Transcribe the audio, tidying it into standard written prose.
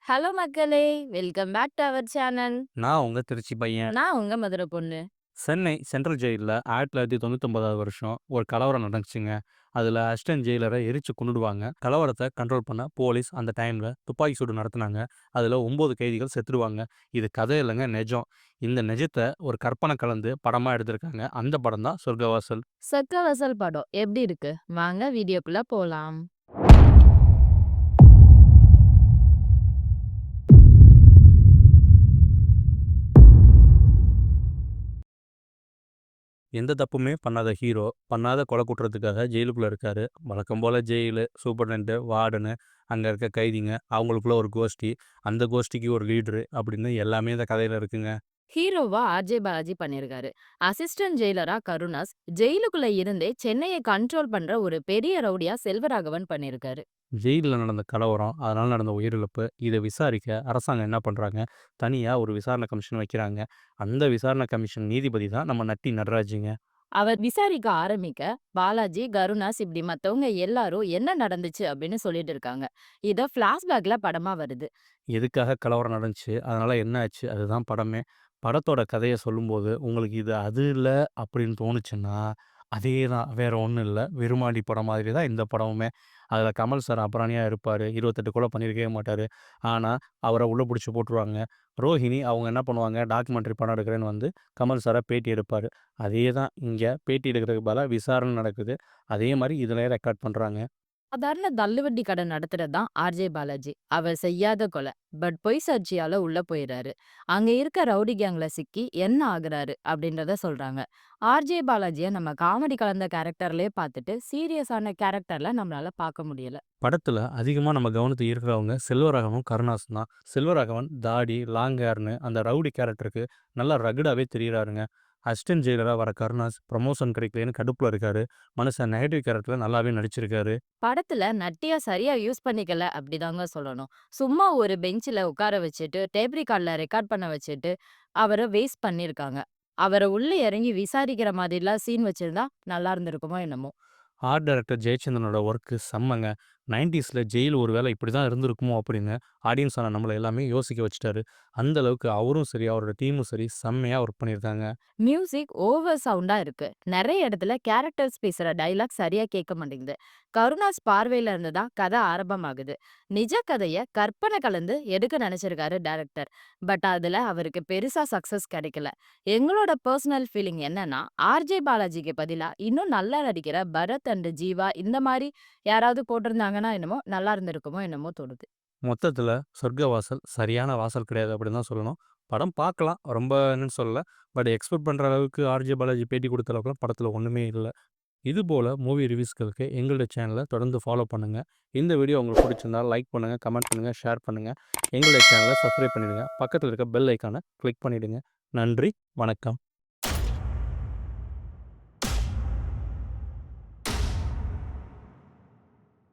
Hello மக்களே! Welcome back to our channel. நான் உங்க திருச்சி பையன். நான் உங்க மதுரை பொண்ணு. சென்னை சென்ட்ரல் ஜெயில்ல 1999 வருஷம் ஒரு கலவரம் நடந்துச்சுங்க. அதுல அசிஸ்டன்ட் ஜெயிலர எரிச்சு கொன்னுடுவாங்க. கலவரத்த கண்ட்ரோல் பண்ண போலீஸ் அந்த டைம்ல துப்பாக்கி சூடு நடத்துனாங்க. அதுல 9 கைதிகள் செத்துருவாங்க. இது கதை இல்லங்க, நெஜம். இந்த நெஜத்த ஒரு கற்பனை கலந்து படமா எடுத்திருக்காங்க. அந்த படம் தான் சொர்க்கவாசல். சொர்க்கவாசல் படம் எப்படி இருக்கு? வாங்க வீடியோக்குள்ள போலாம். எந்த தப்புமே பண்ணாத ஹீரோ, பண்ணாத கொலை குற்றத்துக்காக ஜெயிலுக்குள்ள இருக்காரு. வழக்கம் போல ஜெயிலு, சூப்பர்டென்ட், வார்டனு, அங்க இருக்க கைதிங்க, அவங்களுக்குள்ள ஒரு கோஷ்டி, அந்த கோஷ்டிக்கு ஒரு லீடரு அப்படின்னு எல்லாமே இந்த கதையில இருக்குங்க. ஹீரோவா ஆர்ஜே பாலாஜி பண்ணியிருக்காரு. அசிஸ்டன்ட் ஜெயிலரா கருணாஸ், ஜெயிலுக்குள்ள இருந்தே சென்னைய கண்ட்ரோல் பண்ற ஒரு பெரிய ரவுடியா செல்வராகவன் பண்ணியிருக்காரு. ஜெயில்ல நடந்த கலவரம், அதனால நடந்த உயிரிழப்பு, இத விசாரிக்க அரசாங்கம் என்ன பண்றாங்க, தனியா ஒரு விசாரணை கமிஷன் வைக்கிறாங்க. அந்த விசாரணை கமிஷன் நீதிபதி தான் நம்ம நட்டி நடராஜுங்க. அவர் விசாரிக்க ஆரம்பிக்க, பாலாஜி, கருணாஸ் இப்படி மத்தவங்க எல்லாரும் என்ன நடந்துச்சு அப்படின்னு சொல்லிட்டு இருக்காங்க. இத ஃபிளாஷ்பேக்ல படமா வருது. எதுக்காக கலவரம் நடந்துச்சு, அதனால என்ன ஆச்சு, அதுதான் படமே. படத்தோட கதைய சொல்லும்போது, உங்களுக்கு இது அது இல்ல அப்படின்னு தோணுச்சுன்னா, அதே தான். வேற ஒண்ணும் இல்ல. விருமாண்டி படம் மாதிரி தான் இந்த படமுமே. அதுல கமல் சார் அப்ராணியா இருப்பாரு. 28 கொலை பண்ணியிருக்கவே மாட்டாரு. ஆனா, அவர உள்ள புடிச்சு போட்டுருவாங்க. ரோஹிணி அவங்க என்ன பண்ணுவாங்க, டாக்குமெண்ட்ரி படம் எடுக்கிறேன்னு வந்து கமல் சார பேட்டி எடுப்பாரு. அதே தான் இங்க பேட்டி எடுக்கிறதுக்கு பதிலா விசாரணை நடக்குது. அதே மாரி இதுலயும் ரெக்கார்ட் பண்றாங்க. சாதாரண தள்ளுவண்டி கடை நடத்துறது தான் ஆர்ஜே பாலாஜி. அவர் செய்யாத கொலை. பட் பொய் சாட்சியால உள்ள போயிறாரு. அங்க இருக்க ரவுடி கேங்ல சிக்கி என்ன ஆகுறாரு அப்படின்றத சொல்றாங்க. ஆர்ஜே பாலாஜிய நம்ம காமெடி கலந்த கேரக்டர்லயே பார்த்துட்டு சீரியஸான கேரக்டர்ல நம்மளால பார்க்க முடியல. படத்துல அதிகமா நம்ம கவனத்த ஈர்க்கிறவங்க செல்வராகவனும், கருணாஸும் தான். செல்வராகவன் தாடி, லாங் ஹேர்ன்னு அந்த ரவுடி கேரக்டருக்கு நல்லா ரகுடாவே தெரியிறாருங்க. அசிஸ்டன்ட் ஜெயிலரா வர கருணாஸ் ப்ரமோஷன் கிடைக்கலன்னு கடுப்புல இருக்காரு. மனுஷன் நெகட்டிவ் கேரக்டர்ல நல்லாவே நடிச்சிருக்காரு. படத்துல நட்டிய சரியா யூஸ் பண்ணிக்கல அப்படிதாங்க சொல்லணும். சும்மா ஒரு பெஞ்ச்ல உட்கார வச்சுட்டு, டேப் ரெக்கார்ட்ல ரெக்கார்ட் பண்ண வச்சுட்டு, அவர வேஸ்ட் பண்ணியிருக்காங்க. அவர உள்ள இறங்கி விசாரிக்கிற மாதிரிலாம் சீன் வச்சிருந்தா நல்லா இருந்திருக்குமோ என்னமோ! ஆர்ட் டைரக்டர் ஜெயச்சந்திரனோட ஒர்க்கு செம்மங்க. 90ஸ்ல ஜெயில் ஒரு வேளை இப்படி தான் இருந்திருக்குமோ அப்படின்னு ஆடியன்ஸான நம்மள எல்லாமே யோசிக்க வச்சுட்டாரு. அந்த அளவுக்கு அவரும் சரி, அவரோட டீமும் சரி செம்மையா ஒர்க் பண்ணியிருக்காங்க. மியூசிக் ஓவர் சவுண்டா இருக்கு. நெறைய இடத்துல கேரக்டர்ஸ் பேசுற டயலாக் சரியா கேட்க மாட்டேங்குது. கருணாஸ் பார்வையில இருந்து தான் கதை ஆரம்பமாகுது. நிஜ கதைய கற்பனை கலந்து எடுக்க நெனச்சிருக்காரு டைரக்டர். பட் அதுல அவருக்கு பெருசா சக்சஸ் கிடைக்கல. எங்களோட பர்சனல் ஃபீலிங் என்னன்னா, ஆர்ஜே பாலாஜிக்கு பதிலா இன்னும் நல்லா நடிக்கிற பரத் அண்ட் ஜீவா இந்த மாரி யாராவது போட்டிருந்தாங்கன்னா என்னமோ நல்லா இருந்திருக்குமோ என்னமோ தோணுது. மொத்தத்துல சொர்க்கவாசல் சரியான வாசல் கிடையாது அப்படின்னு தான் சொல்லணும். படம் பார்க்கலாம். ரொம்ப என்னன்னு சொல்லல. பட் எக்ஸ்பெக்ட் பண்ற அளவுக்கு ஆர்ஜே பாலாஜி பேட்டி குடுத்த அளவுக்குலாம் படத்துல ஒண்ணுமே இல்ல. இதுபோல மூவி ரிவ்யூஸ்களுக்கு எங்களுடைய சேனல தொடர்ந்து ஃபாலோ பண்ணுங்க. இந்த வீடியோ உங்களுக்கு பிடிச்சிருந்தா லைக் பண்ணுங்க, கமெண்ட் பண்ணுங்க, ஷேர் பண்ணுங்க. எங்களுடைய சேனல சப்ஸ்கிரைப் பண்ணிடுங்க. பக்கத்துல இருக்க பெல் ஐகான கிளிக் பண்ணிடுங்க. நன்றி, வணக்கம்.